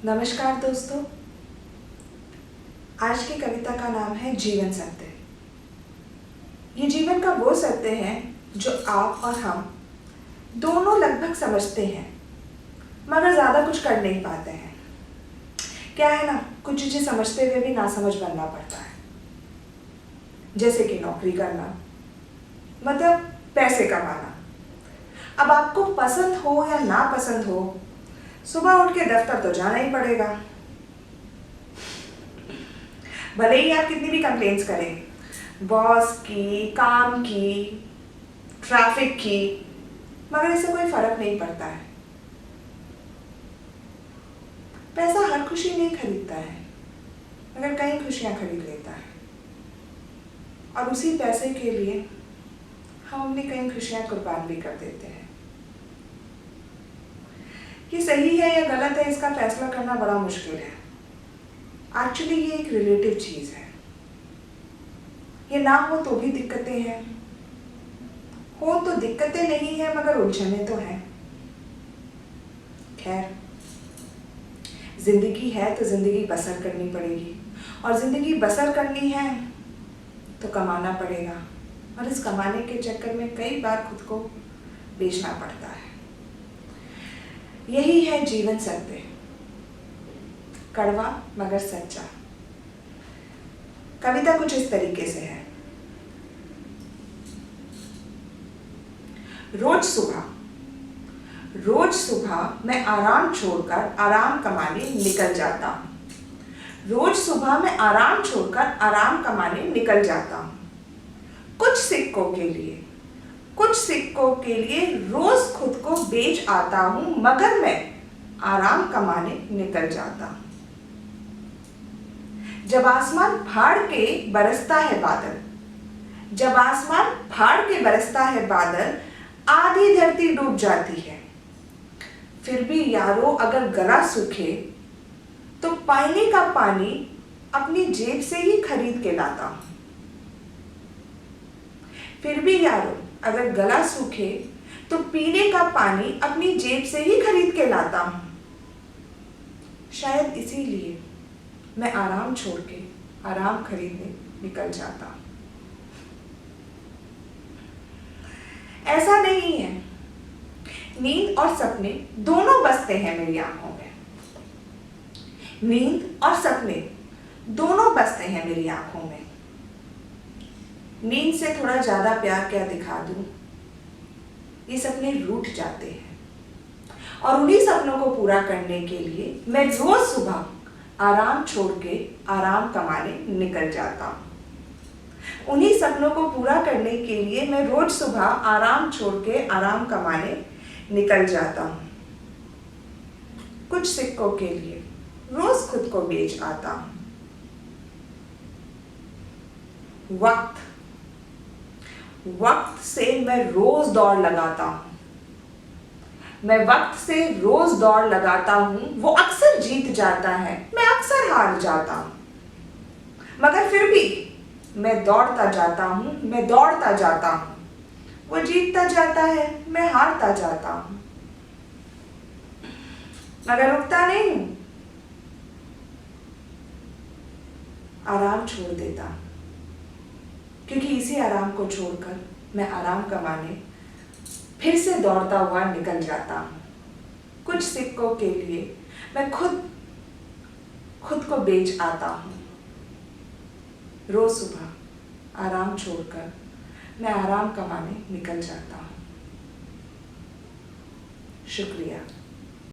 नमस्कार दोस्तों। आज की कविता का नाम है जीवन सत्य। ये जीवन का वो सत्य है जो आप और हम दोनों लगभग समझते हैं, मगर ज़्यादा कुछ कर नहीं पाते हैं। क्या है ना, कुछ चीज़ें समझते हुए भी नासमझ बनना पड़ता है। जैसे कि नौकरी करना, मतलब पैसे कमाना। अब आपको पसंद हो या ना पसंद हो, सुबह उठ के दफ्तर तो जाना ही पड़ेगा। भले ही आप कितनी भी कंप्लेंट्स करें, बॉस की, काम की, ट्रैफिक की, मगर इससे कोई फर्क नहीं पड़ता है। पैसा हर खुशी नहीं खरीदता है, मगर कई खुशियां खरीद लेता है। और उसी पैसे के लिए हम अपनी कई खुशियां कुर्बान भी कर देते हैं। ये सही है या गलत है, इसका फैसला करना बड़ा मुश्किल है। एक्चुअली ये एक रिलेटिव चीज है। ये ना हो तो भी दिक्कतें हैं, हो तो दिक्कतें नहीं है मगर उलझने तो हैं। खैर, जिंदगी है तो जिंदगी बसर करनी पड़ेगी, और जिंदगी बसर करनी है तो कमाना पड़ेगा। और इस कमाने के चक्कर में कई बार खुद को बेचना पड़ता है। यही है जीवन सत्य, कड़वा मगर सच्चा। कविता कुछ इस तरीके से है। रोज सुबह मैं आराम छोड़कर आराम कमाने निकल जाता हूँ। रोज सुबह मैं आराम छोड़कर आराम कमाने निकल जाता हूँ। कुछ सिक्कों के लिए रोज खुद को बेच आता हूँ, मगर मैं आराम कमाने निकल जाता हूँ। जब आसमान फाड़ के बरसता है बादल, आधी धरती डूब जाती है। फिर भी यारो अगर गला सूखे तो पीने का पानी अपनी जेब से ही खरीद के लाता हूं। फिर भी यारो अगर गला सूखे तो पीने का पानी अपनी जेब से ही खरीद के लाता हूं। शायद इसीलिए मैं आराम छोड़ के आराम खरीदने निकल जाता हूं। ऐसा नहीं है, नींद और सपने दोनों बसते हैं मेरी आंखों में। नींद और सपने दोनों बसते हैं मेरी आंखों में। नींद से थोड़ा ज्यादा प्यार क्या दिखा दूं, ये सपने रूठ जाते हैं। और उन्हीं सपनों को पूरा करने के लिए मैं रोज सुबह आराम छोड़ के आराम कमाने निकल जाता हूं। उन्हीं सपनों को पूरा करने के लिए मैं रोज सुबह आराम छोड़ के आराम कमाने निकल जाता हूं। कुछ सिक्कों के लिए रोज खुद को बेच आता हूं। वक्त से मैं रोज दौड़ लगाता हूं। मैं वक्त से रोज दौड़ लगाता हूं। वो अक्सर जीत जाता है, मैं अक्सर हार जाता हूं, मगर फिर भी मैं दौड़ता जाता हूं। वो जीतता जाता है, मैं हारता जाता हूं, मगर रुकता नहीं हूं। आराम छोड़ देता हूं, क्योंकि इसी आराम को छोड़कर मैं आराम कमाने फिर से दौड़ता हुआ निकल जाता हूं। कुछ सिक्कों के लिए मैं खुद को बेच आता हूं। रोज सुबह आराम छोड़कर मैं आराम कमाने निकल जाता हूं। शुक्रिया।